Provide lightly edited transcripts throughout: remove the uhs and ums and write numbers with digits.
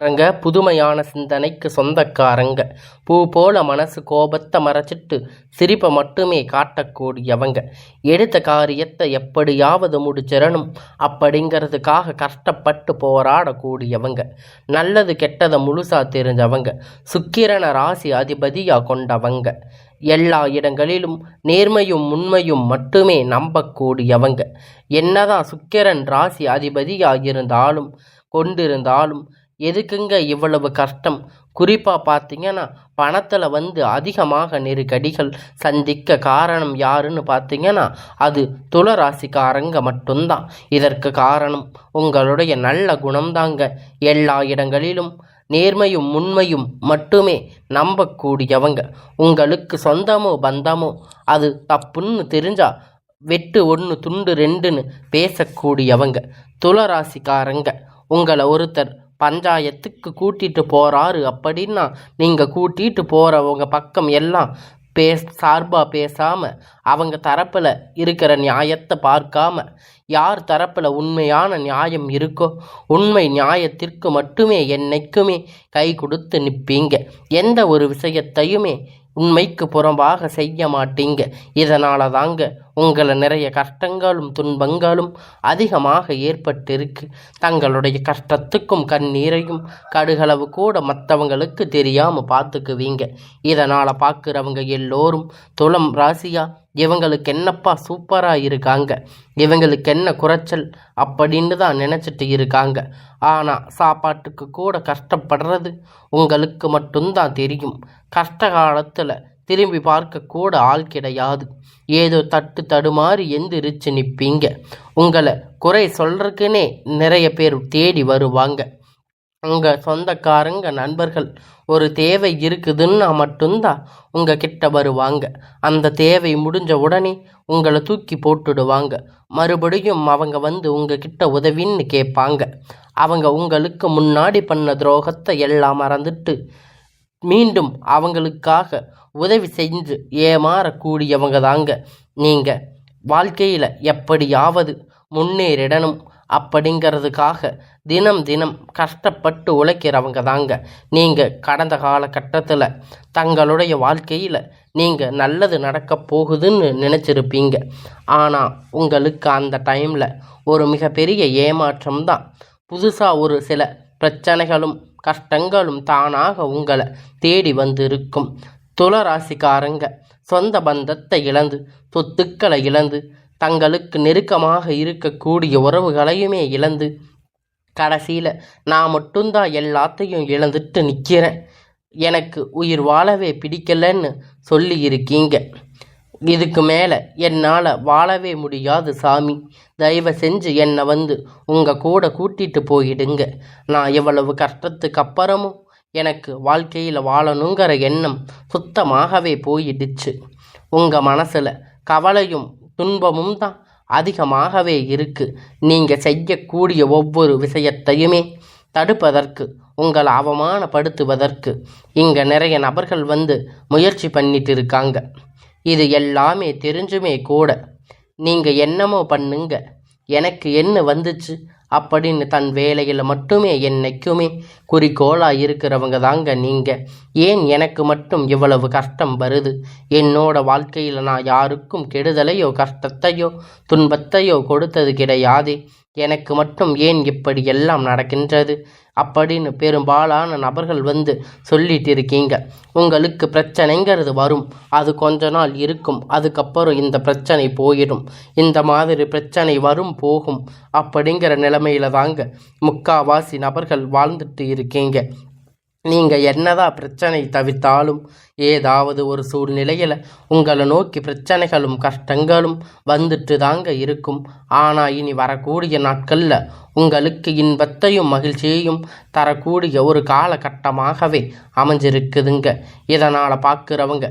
ரங்க புதுமையான சிந்தனைக்கு சொந்தக்காரங்க. பூ போல மனசு கோபத்தை மறைச்சிட்டு சிரிப்பை மட்டுமே காட்டக்கூடியவங்க. எடுத்த காரியத்தை எப்படியாவது முடிச்சிடணும் அப்படிங்கிறதுக்காக கஷ்டப்பட்டு போராடக்கூடியவங்க. நல்லது கெட்டதை முழுசா தெரிஞ்சவங்க. சுக்கிரனை ராசி அதிபதியாக கொண்டவங்க. எல்லா இடங்களிலும் நேர்மையும் உண்மையும் மட்டுமே நம்பக்கூடியவங்க. என்னதான் சுக்கிரன் ராசி அதிபதியாக இருந்தாலும் கொண்டிருந்தாலும் எதுக்குங்க இவ்வளவு கஷ்டம்? குறிப்பாக பார்த்தீங்கன்னா பணத்தில் அதிகமாக நெருக்கடிகள் சந்திக்க காரணம் யாருன்னு பார்த்தீங்கன்னா அது துளராசிக்காரங்க மட்டும்தான். இதற்கு காரணம் உங்களுடைய நல்ல குணம்தாங்க. எல்லா இடங்களிலும் நேர்மையும் உண்மையும் மட்டுமே நம்பக்கூடியவங்க. உங்களுக்கு சொந்தமோ பந்தமோ அது தப்புன்னு தெரிஞ்சா வெட்டு ஒன்று துண்டு ரெண்டுன்னு பேசக்கூடியவங்க. துளராசிக்காரங்க. உங்களை ஒருத்தர் பஞ்சாயத்துக்கு கூட்டிகிட்டு போகிறாரு அப்படின்னா நீங்கள் கூட்டிகிட்டு போகிறவங்க பக்கம் எல்லாம் சார்பாக பேசாமல் அவங்க தரப்பில் இருக்கிற நியாயத்தை பார்க்காம யார் தரப்பில் உண்மையான நியாயம் இருக்கோ உண்மை நியாயத்திற்கு மட்டுமே என்னைக்குமே கை கொடுத்து நிற்பீங்க. எந்த ஒரு விஷயத்தையுமே உண்மைக்கு புறம்பாக செய்ய மாட்டீங்க. இதனால தாங்க உங்களை நிறைய கஷ்டங்களும் துன்பங்களும் அதிகமாக ஏற்பட்டிருக்கு. தங்களுடைய கஷ்டத்துக்கும் கண்ணீரையும் கடுகளவு கூட மற்றவங்களுக்கு தெரியாமல் பார்த்துக்குவீங்க. இதனால் பார்க்குறவங்க எல்லோரும் துலம் ராசியா இவங்களுக்கு என்னப்பா சூப்பராக இருக்காங்க, இவங்களுக்கு என்ன குறைச்சல் அப்படின்னு தான் நினச்சிட்டு இருக்காங்க. ஆனால் சாப்பாட்டுக்கு கூட கஷ்டப்படுறது உங்களுக்கு மட்டும்தான் தெரியும். கஷ்ட காலத்தில் திரும்பி பார்க்க கூட ஆள் கிடையாது. ஏதோ தட்டு தடுமாறி எந்திரிச்சு நிற்பீங்க. உங்களை குறை சொல்கிறதுக்குன்னே நிறைய பேர் தேடி வருவாங்க. உங்கள் சொந்தக்காரங்க நண்பர்கள் ஒரு தேவை இருக்குதுன்னா மட்டும்தான் உங்கள் கிட்ட வருவாங்க. அந்த தேவை முடிஞ்ச உடனே உங்களை தூக்கி போட்டுடுவாங்க. மறுபடியும் அவங்க உங்கள் கிட்ட உதவின்னு கேட்பாங்க. அவங்க உங்களுக்கு முன்னாடி பண்ண துரோகத்தை எல்லாம் மறந்துட்டு மீண்டும் அவங்களுக்காக உதவி செஞ்சு ஏமாறக்கூடியவங்க தாங்க. நீங்கள் வாழ்க்கையில் எப்படியாவது முன்னேறிடணும் அப்படிங்கிறதுக்காக தினம் தினம் கஷ்டப்பட்டு உழைக்கிறவங்க தாங்க. நீங்கள் கடந்த காலகட்டத்தில் தங்களுடைய வாழ்க்கையில் நீங்கள் நல்லது நடக்க போகுதுன்னு நினச்சிருப்பீங்க. ஆனால் உங்களுக்கு அந்த டைமில் ஒரு மிகப்பெரிய ஏமாற்றம் தான். புதுசாக ஒரு சில பிரச்சனைகளும் கஷ்டங்களும் தானாக உங்களை தேடி வந்திருக்கும். துளராசிக்காரங்க சொந்த பந்தத்தை இழந்து சொத்துக்களை இழந்து தங்களுக்கு நெருக்கமாக இருக்கக்கூடிய உறவுகளையுமே இழந்து கடைசியில் நான் மட்டும்தான் எல்லாத்தையும் இழந்துட்டு நிற்கிறேன், எனக்கு உயிர் வாழவே பிடிக்கலன்னு சொல்லி இருக்கீங்க. இதுக்கு மேலே என்னால் வாழவே முடியாது சாமி, தயவு செஞ்சு என்னை உங்கள் கூட கூட்டிகிட்டு போயிடுங்க. நான் எவ்வளவு கஷ்டத்துக்கு அப்புறமும் எனக்கு வாழ்க்கையில் வாழணுங்கிற எண்ணம் சுத்தமாகவே போயிடுச்சு. உங்கள் மனசில் கவலையும் துன்பமும் தான் அதிகமாகவே இருக்குது. நீங்கள் செய்யக்கூடிய ஒவ்வொரு விஷயத்தையுமே தடுப்பதற்கு உங்களை அவமானப்படுத்துவதற்கு இங்கே நிறைய நபர்கள் முயற்சி பண்ணிட்டு இருக்காங்க. இது எல்லாமே தெரிஞ்சுமே கூட நீங்கள் என்னமோ பண்ணுங்க, எனக்கு என்ன வந்துச்சு அப்படின்னு தன் வேலையில் மட்டுமே என்னைக்குமே குறிக்கோளாக இருக்கிறவங்க தாங்க நீங்கள். ஏன் எனக்கு மட்டும் இவ்வளவு கஷ்டம் வருது? என்னோட வாழ்க்கையில் நான் யாருக்கும் கெடுதலையோ கஷ்டத்தையோ துன்பத்தையோ கொடுத்தது கிடையாது. எனக்கு மட்டும் ஏன் இப்படி எல்லாம் நடக்கின்றது அப்படின்னு பெரும்பாலான நபர்கள் சொல்லிட்டு இருக்கீங்க. உங்களுக்கு பிரச்சனைங்கிறது வரும், அது கொஞ்ச நாள் இருக்கும், அதுக்கப்புறம் இந்த பிரச்சனை போயிடும். இந்த மாதிரி பிரச்சனை வரும் போகும் அப்படிங்கிற நிலைமையில தாங்க முக்காவாசி நபர்கள் வாழ்ந்துட்டு இருக்கீங்க. நீங்கள் என்னதான் பிரச்சனை தவிர்த்தாலும் ஏதாவது ஒரு சூழ்நிலையில் உங்களை நோக்கி பிரச்சனைகளும் கஷ்டங்களும் வந்துட்டு தாங்க இருக்கும். ஆனால் இனி வரக்கூடிய நாட்களில் உங்களுக்கு இன்பத்தையும் மகிழ்ச்சியையும் தரக்கூடிய ஒரு காலகட்டமாகவே அமைஞ்சிருக்குதுங்க. இதனால் பார்க்குறவங்க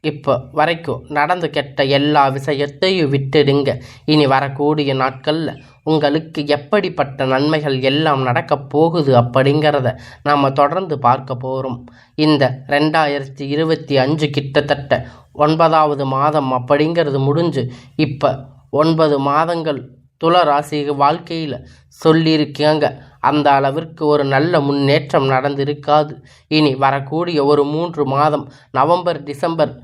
இப்போ வரைக்கும் நடந்து கெட்ட எல்லா விஷயத்தையும் விட்டுடுங்க. இனி வரக்கூடிய நாட்களில் உங்களுக்கு எப்படிப்பட்ட நன்மைகள் எல்லாம் நடக்கப் போகுது அப்படிங்கிறத நாம் தொடர்ந்து பார்க்க போகிறோம். இந்த 2025 கிட்டத்தட்ட 9வது மாதம் அப்படிங்கிறது முடிஞ்சு இப்போ 9 மாதங்கள் துலா ராசி வாழ்க்கையில் சொல்லியிருக்காங்க. அந்த அளவிற்கு ஒரு நல்ல முன்னேற்றம் நடந்திருக்காது. இனி வரக்கூடிய ஒரு 3 மாதம் நவம்பர் டிசம்பர்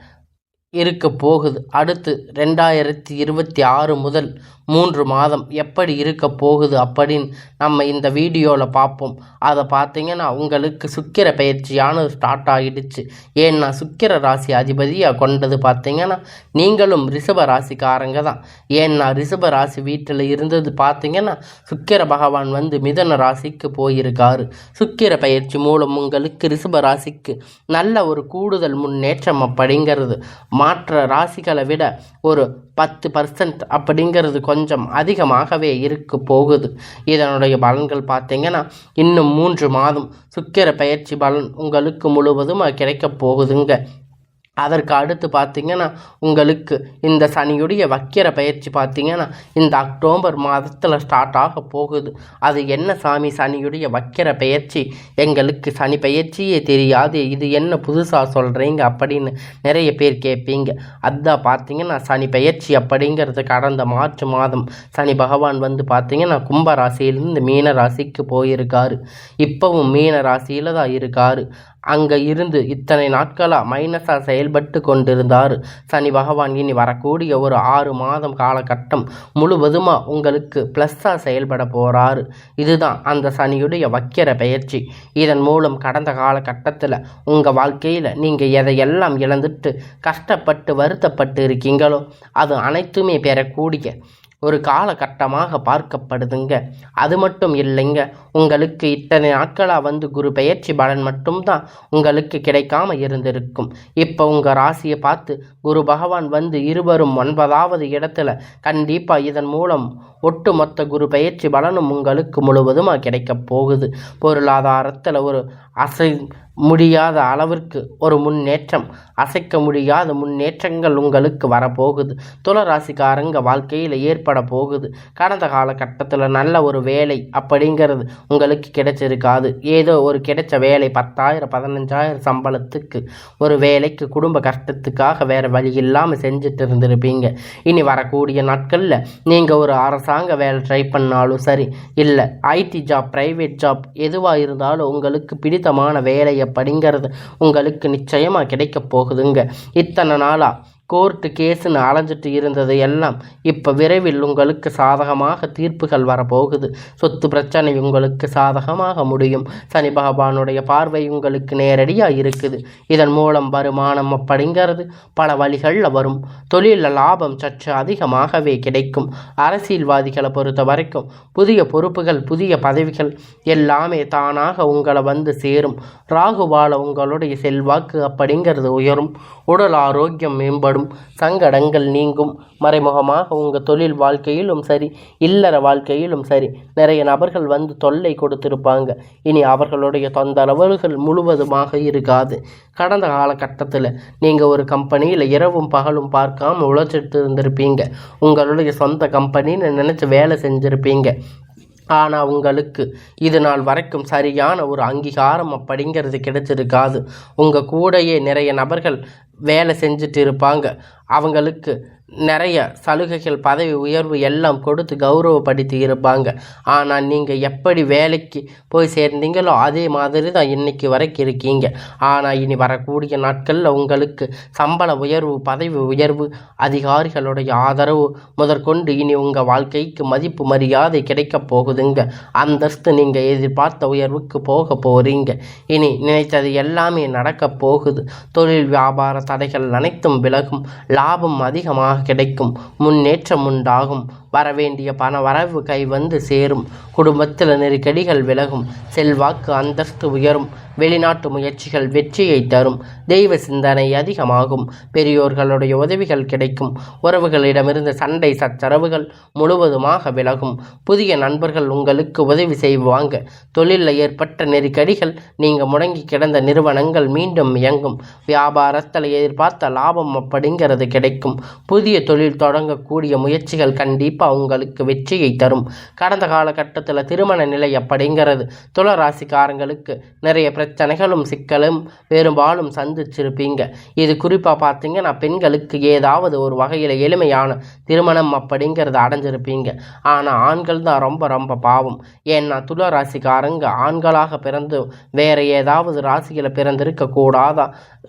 இருக்க போகுது. அடுத்து 2026 முதல் 3 மாதம் எப்படி இருக்க போகுது அப்படின்னு நம்ம இந்த வீடியோவில் பார்ப்போம். அதை பார்த்தீங்கன்னா உங்களுக்கு சுக்கிர பயிற்சியானது ஸ்டார்ட் ஆகிடுச்சு. ஏன்னா சுக்கிர ராசி அதிபதியாக கொண்டது பார்த்தீங்கன்னா நீங்களும் ரிஷப ராசிக்காரங்க தான். ஏன்னா ரிஷப ராசி வீட்டில் இருந்தது பார்த்தீங்கன்னா சுக்கிர பகவான் வந்து மிதுன ராசிக்கு போயிருக்காரு. சுக்கிர பயிற்சி மூலம் உங்களுக்கு ரிஷப ராசிக்கு நல்ல ஒரு கூடுதல் முன்னேற்றம் அப்படிங்கிறது மற்ற ராசிகளை விட ஒரு 10% அப்படிங்கிறது கொஞ்சம் அதிகமாகவே இருக்க போகுது. இதனுடைய பலன்கள் பார்த்தீங்கன்னா இன்னும் 3 மாதம் சுக்கிர பயிற்சி பலன் உங்களுக்கு முழுவதும் கிடைக்க போகுதுங்க. அதற்கு அடுத்து பார்த்திங்கன்னா உங்களுக்கு இந்த சனியுடைய வக்கிர பயிற்சி பார்த்திங்கன்னா இந்த அக்டோபர் மாதத்தில் ஸ்டார்ட் ஆக போகுது. அது என்ன சாமி சனியுடைய வக்கிர பயிற்சி, எங்களுக்கு சனி பயிற்சியே தெரியாது, இது என்ன புதுசாக சொல்கிறீங்க அப்படின்னு நிறைய பேர் கேட்பீங்க. அதுதான் பார்த்திங்கன்னா சனி பயிற்சி அப்படிங்கிறது கடந்த மார்ச் மாதம் சனி பகவான் வந்து பார்த்திங்கன்னா கும்ப ராசியிலிருந்து மீன ராசிக்கு போயிருக்காரு. இப்போவும் மீன ராசியில் தான் இருக்காரு. அங்கே இருந்து இத்தனை நாட்களாக மைனஸாக செயல்பட்டு கொண்டிருந்தார் சனி பகவான். இனி வரக்கூடிய ஒரு 6 மாதம் காலகட்டம் முழுவதுமாக உங்களுக்கு ப்ளஸ்ஸாக செயல்பட போகிறாரு. இதுதான் அந்த சனியுடைய வக்கிர பயிற்சி. இதன் மூலம் கடந்த காலகட்டத்தில் உங்கள் வாழ்க்கையில் நீங்கள் எதையெல்லாம் இழந்துட்டு கஷ்டப்பட்டு வருத்தப்பட்டு இருக்கீங்களோ அது அனைத்துமே பெறக்கூடிய ஒரு காலகட்டமாக பார்க்கப்படுதுங்க. அது மட்டும் இல்லைங்க, உங்களுக்கு இத்தனை நாட்களாக வந்து குரு பெயர்ச்சி பலன் மட்டும்தான் உங்களுக்கு கிடைக்காம இருந்திருக்கும். இப்போ உங்கள் ராசியை பார்த்து குரு பகவான் வந்து இருவரும் 9வது இடத்துல கண்டிப்பாக இதன் மூலம் ஒட்டுமொத்த குரு பெயர்ச்சி பலனும் உங்களுக்கு முழுவதுமாக கிடைக்க போகுது. பொருளாதாரத்தில் ஒரு முடியாத அளவிற்கு ஒரு முன்னேற்றம், அசைக்க முடியாத முன்னேற்றங்கள் உங்களுக்கு வரப்போகுது. துளராசிக்காரங்க வாழ்க்கையில் ஏற்பட போகுது. கடந்த காலகட்டத்தில் நல்ல ஒரு வேலை அப்படிங்கிறது உங்களுக்கு கிடைச்சிருக்காது. ஏதோ ஒரு கிடைச்ச வேலை 10,000 15,000 சம்பளத்துக்கு ஒரு வேலைக்கு குடும்ப கஷ்டத்துக்காக வேறு வழி இல்லாமல் செஞ்சுட்டு இருந்திருப்பீங்க. இனி வரக்கூடிய நாட்களில் நீங்கள் ஒரு அரசாங்க வேலை ட்ரை பண்ணாலும் சரி, இல்லை ஐடி ஜாப் ப்ரைவேட் ஜாப் எதுவாக இருந்தாலும் உங்களுக்கு பிடித்தமான வேலை அப்படிங்கிறது உங்களுக்கு நிச்சயமாக கிடைக்க போகுதுங்க. இத்தனை நாளாக கோர்ட்டு கேஸுன்னு அலைஞ்சிட்டு இருந்தது எல்லாம் இப்போ விரைவில் உங்களுக்கு சாதகமாக தீர்ப்புகள் வரப்போகுது. சொத்து பிரச்சனை உங்களுக்கு சாதகமாக முடியும். சனி பகவானுடைய பார்வை உங்களுக்கு நேரடியாக இருக்குது. இதன் மூலம் வருமானம் அப்படிங்கிறது பல வழிகளில் வரும். தொழிலில் லாபம் சற்று அதிகமாகவே கிடைக்கும். அரசியல்வாதிகளை பொறுத்த வரைக்கும் புதிய பொறுப்புகள் புதிய பதவிகள் எல்லாமே தானாக உங்களை வந்து சேரும். ராகுவால உங்களுடைய செல்வாக்கு அப்படிங்கிறது உயரும். உடல் ஆரோக்கியம் மேம்படும். சங்கடங்கள் நீங்கும். மறைமுகமாக உங்கள் தொழில் வாழ்க்கையிலும் சரி இல்லற வாழ்க்கையிலும் சரி நிறைய நபர்கள் வந்து தொல்லை கொடுத்திருப்பாங்க. இனி அவர்களுடைய தொந்தரவுகள் முழுவதுமாக இருக்காது. கடந்த காலகட்டத்தில் நீங்கள் ஒரு கம்பெனியில் இரவும் பகலும் பார்க்காம உழைச்சிட்டு இருந்திருப்பீங்க. உங்களுடைய சொந்த கம்பெனின்னு நினச்சி வேலை செஞ்சுருப்பீங்க. ஆனால் உங்களுக்கு இது நாள் வரைக்கும் சரியான ஒரு அங்கீகாரம் அப்படிங்கிறது கிடைச்சிருக்காது. உங்கள் கூடையே நிறைய நபர்கள் வேலை செஞ்சுட்டு இருப்பாங்க. அவங்களுக்கு நிறைய சலுகைகள் பதவி உயர்வு எல்லாம் கொடுத்து கௌரவப்படுத்தி இருப்பாங்க. ஆனால் நீங்கள் எப்படி வேலைக்கு போய் சேர்ந்தீங்களோ அதே மாதிரி தான் இன்றைக்கி வரைக்கும் இருக்கீங்க. ஆனால் இனி வரக்கூடிய நாட்களில் உங்களுக்கு சம்பள உயர்வு பதவி உயர்வு அதிகாரிகளுடைய ஆதரவு முதற்கொண்டு இனி உங்கள் வாழ்க்கைக்கு மதிப்பு மரியாதை கிடைக்க போகுதுங்க. அந்தஸ்து நீங்கள் எதிர்பார்த்த உயர்வுக்கு போக போகிறீங்க. இனி நினைத்தது எல்லாமே நடக்க போகுது. தொழில் வியாபார தடைகள் அனைத்தும் விலகும். லாபம் அதிகமாக கிடைக்கும். முன்னேற்றம் உண்டாகும். வரவேண்டிய பண வரவு கை வந்து சேரும். குடும்பத்தில் நெருக்கடிகள் விலகும். செல்வாக்கு அந்தஸ்து உயரும். வெளிநாட்டு முயற்சிகள் வெற்றியை தரும். தெய்வ சிந்தனை அதிகமாகும். பெரியோர்களுடைய உதவிகள் கிடைக்கும். உறவுகளிடமிருந்து சண்டை சச்சரவுகள் முழுவதுமாக விலகும். புதிய நண்பர்கள் உங்களுக்கு உதவி செய்வாங்க. தொழிலில் ஏற்பட்ட நெருக்கடிகள் நீங்கள் முடங்கி கிடந்த நிறுவனங்கள் மீண்டும் இயங்கும். வியாபாரத்தில் எதிர்பார்த்த லாபம் அப்படிங்கிறது கிடைக்கும். புதிய தொழில் தொடங்கக்கூடிய முயற்சிகள் கண்டிப்பாக கண்டிப்பாக உங்களுக்கு வெற்றியை தரும். கடந்த காலகட்டத்தில் திருமண நிலை அப்படிங்கிறது துளாராசிக்காரங்களுக்கு நிறைய பிரச்சனைகளும் சிக்கலும் பெரும்பாலும் சந்திச்சிருப்பீங்க. இது குறிப்பாக பார்த்தீங்கன்னா பெண்களுக்கு ஏதாவது ஒரு வகையில் எளிமையான திருமணம் அப்படிங்கிறது அடைஞ்சிருப்பீங்க. ஆனால் ஆண்கள் தான் ரொம்ப ரொம்ப பாவம். ஏன்னா துளாராசிக்காரங்க ஆண்களாக பிறந்து வேற ஏதாவது ராசியில் பிறந்திருக்க கூடாதா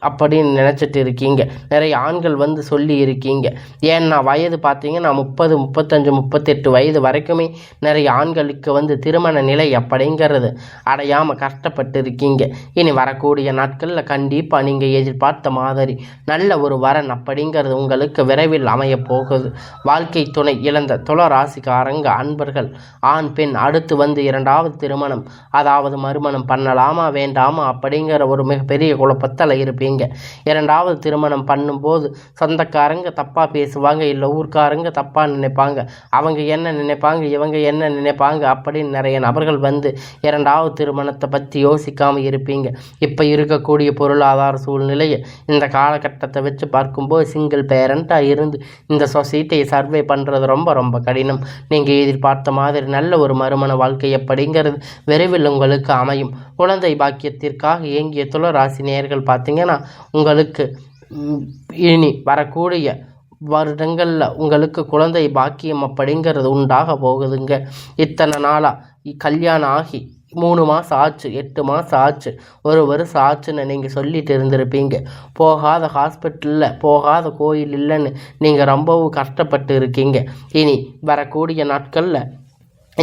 அப்படின்னு நினச்சிட்டு இருக்கீங்க. நிறைய ஆண்கள் சொல்லி இருக்கீங்க. ஏன்னா வயது பார்த்தீங்கன்னா 30, 35, 38 வயது வரைக்குமே நிறைய ஆண்களுக்கு திருமண நிலை அப்படிங்கிறது அடையாமல் கஷ்டப்பட்டு இருக்கீங்க. இனி வரக்கூடிய நாட்களில் கண்டிப்பாக நீங்கள் எதிர்பார்த்த மாதிரி நல்ல ஒரு வரன் அப்படிங்கிறது உங்களுக்கு விரைவில் அமைய போகுது. வாழ்க்கை துணை இழந்த துளாராசிக்காரங்க அன்பர்கள் ஆண் பெண் அடுத்து இரண்டாவது திருமணம் அதாவது மறுமணம் பண்ணலாமா வேண்டாமா அப்படிங்கிற ஒரு மிகப்பெரிய குழப்பத்தில் இருப்பீங்க. இரண்டாவது திருமணம் பண்ணும்போது சொந்தக்காரங்க தப்பாக பேசுவாங்க, இல்லை ஊர்க்காரங்க தப்பாக நினைப்பாங்க, அவங்க என்ன நினைப்பாங்க இவங்க என்ன நினைப்பாங்க அப்படின்னு நிறைய நபர்கள் இரண்டாவது திருமணத்தை பற்றி யோசிக்காமல் இருப்பீங்க. இப்போ இருக்கக்கூடிய பொருளாதார சூழ்நிலையை இந்த காலகட்டத்தை வச்சு பார்க்கும்போது சிங்கிள் பேரண்ட்டாக இருந்து இந்த சொசைட்டியை சர்வே பண்ணுறது ரொம்ப ரொம்ப கடினம். நீங்கள் எதிர்பார்த்த மாதிரி நல்ல ஒரு மறுமண வாழ்க்கை அப்படிங்கிறது விரைவில் உங்களுக்கு அமையும். குழந்தை பாக்கியத்திற்காக இயங்கிய துளாராசி நேயர்கள் பார்த்தீங்கன்னா உங்களுக்கு இனி வரக்கூடிய வருடங்களில் உங்களுக்கு குழந்தை பாக்கியம் அப்படிங்கிறது உண்டாக போகுதுங்க. இத்தனை நாளாக கல்யாணம் ஆகி 3 மாதம் ஆச்சு, 8 மாதம் ஆச்சு, 1 வருஷம் ஆச்சுன்னு நீங்கள் சொல்லிட்டு இருந்திருப்பீங்க. போகாத ஹாஸ்பிட்டலில் போகாத கோயில் இல்லைன்னு நீங்கள் ரொம்பவும் கஷ்டப்பட்டு இருக்கீங்க. இனி வரக்கூடிய நாட்களில்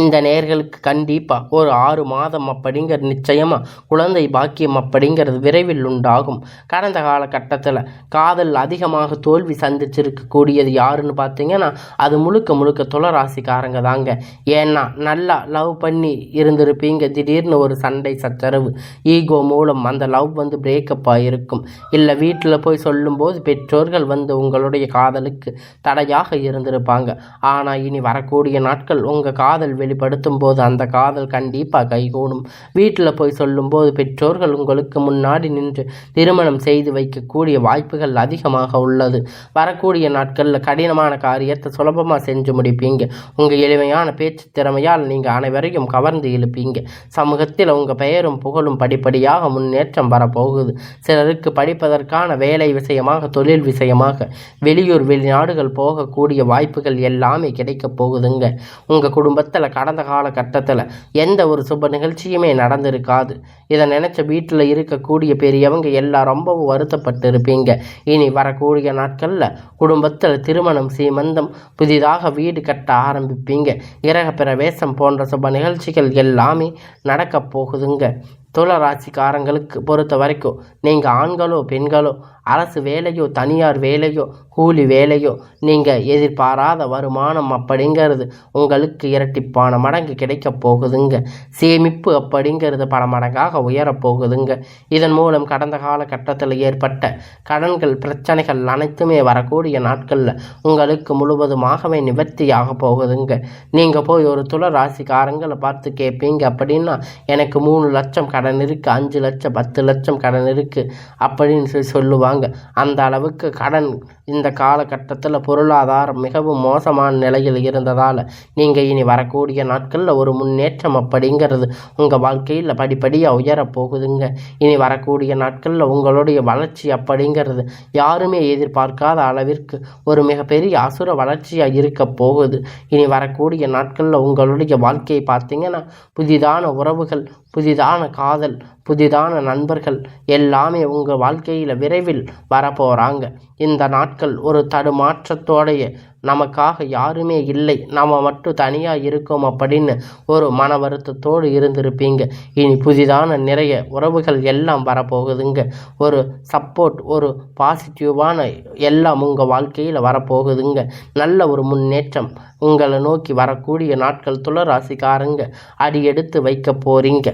இந்த நேயர்களுக்கு கண்டிப்பாக ஒரு 6 மாதம் அப்படிங்கிறது நிச்சயமாக குழந்தை பாக்கியம் அப்படிங்கிறது விரைவில் உண்டாகும். கடந்த காலகட்டத்தில் காதல் அதிகமாக தோல்வி சந்திச்சிருக்கக்கூடியது யாருன்னு பார்த்தீங்கன்னா அது முழுக்க துளாராசிக்காரங்க தாங்க. ஏன்னா நல்லா லவ் பண்ணி இருந்திருப்பீங்க. திடீர்னு ஒரு சண்டை சச்சரவு ஈகோ மூலம் அந்த லவ் பிரேக்கப் ஆகிருக்கும். இல்லை வீட்டில் போய் சொல்லும்போது பெற்றோர்கள் உங்களுடைய காதலுக்கு தடையாக இருந்திருப்பாங்க. ஆனால் இனி வரக்கூடிய நாட்கள் உங்கள் காதல் வெளிப்படுத்தும் போது அந்த காதல் கண்டிப்பாக கைகூடும். வீட்டில் போய் சொல்லும்போது பெற்றோர்கள் உங்களுக்கு முன்னாடி நின்று திருமணம் செய்து வைக்கக்கூடிய வாய்ப்புகள் அதிகமாக உள்ளது. வரக்கூடிய நாட்களில் கடினமான காரியத்தை சுலபமாக செஞ்சு முடிப்பீங்க. உங்கள் எளிமையான பேச்சு திறமையால் நீங்கள் அனைவரையும் கவர்ந்து இழுப்பீங்க. சமூகத்தில் உங்கள் பெயரும் புகழும் படிப்படியாக முன்னேற்றம் வரப்போகுது. சிலருக்கு படிப்பதற்கான வேலை விஷயமாக தொழில் விஷயமாக வெளியூர் வெளிநாடுகள் போகக்கூடிய வாய்ப்புகள் எல்லாமே கிடைக்க போகுதுங்க. உங்கள் குடும்பத்தில் கடந்த காலகட்டத்தில் எந்த ஒரு சுப நிகழ்ச்சியுமே நடந்திருக்காது. இதை நினச்ச வீட்டில் இருக்கக்கூடிய பெரியவங்க எல்லாம் ரொம்பவும் வருத்தப்பட்டு இருப்பீங்க. இனி வரக்கூடிய நாட்களில் குடும்பத்தில் திருமணம் சீமந்தம் புதிதாக வீடு கட்ட ஆரம்பிப்பீங்க. கிரக பிரவேசம் போன்ற சுப நிகழ்ச்சிகள் எல்லாமே நடக்க போகுதுங்க. துளாராசிக்காரங்களுக்கு பொறுத்த வரைக்கும் நீங்கள் ஆண்களோ பெண்களோ அரசு வேலையோ தனியார் வேலையோ கூலி வேலையோ நீங்கள் எதிர்பாராத வருமானம் அப்படிங்கிறது உங்களுக்கு இரட்டிப்பான மடங்கு கிடைக்க போகுதுங்க. சேமிப்பு அப்படிங்கிறது பல மடங்காக உயரப்போகுதுங்க. இதன் மூலம் கடந்த காலகட்டத்தில் ஏற்பட்ட கடன்கள் பிரச்சனைகள் அனைத்துமே வரக்கூடிய நாட்களில் உங்களுக்கு முழுவதுமாகவே நிவர்த்தியாக போகுதுங்க. நீங்கள் போய் ஒரு துளாராசிக்காரங்களை பார்த்து கேட்பீங்க அப்படின்னா எனக்கு 3 லட்சம் கடன் இருக்குது, 5 லட்சம் 10 லட்சம் கடன் இருக்குது அப்படின்னு சொல்லுவாங்க. அந்த அளவுக்கு கடன் இந்த காலகட்டத்தில் பொருளாதாரம் மிகவும் மோசமான நிலையில் இருந்ததால் நீங்கள் இனி வரக்கூடிய நாட்களில் ஒரு முன்னேற்றம் அப்படிங்கிறது உங்கள் வாழ்க்கையில் படிப்படியாக உயரப்போகுதுங்க. இனி வரக்கூடிய நாட்களில் உங்களுடைய வளர்ச்சி அப்படிங்கிறது யாருமே எதிர்பார்க்காத அளவிற்கு ஒரு மிகப்பெரிய அசுர வளர்ச்சியாக இருக்க போகுது. இனி வரக்கூடிய நாட்களில் உங்களுடைய வாழ்க்கையை பார்த்தீங்கன்னா புதிதான உறவுகள், புதிதான காதல், புதிதான நண்பர்கள் எல்லாமே உங்கள் வாழ்க்கையில் விரைவில் வரப்போகிறாங்க. இந்த நாட்கள் ஒரு தடுமாற்றத்தோடைய நமக்காக யாருமே இல்லை, நம்ம மட்டும் தனியாக இருக்கோம் அப்படின்னு ஒரு மன வருத்தத்தோடு இருந்திருப்பீங்க. இனி புதிதான நிறைய உறவுகள் எல்லாம் வரப்போகுதுங்க. ஒரு சப்போர்ட், ஒரு பாசிட்டிவான எல்லாம் உங்கள் வாழ்க்கையில் வரப்போகுதுங்க. நல்ல ஒரு முன்னேற்றம் உங்களை நோக்கி வரக்கூடிய நாட்கள் துளாராசிக்காரங்க அடி எடுத்து வைக்க போகிறீங்க.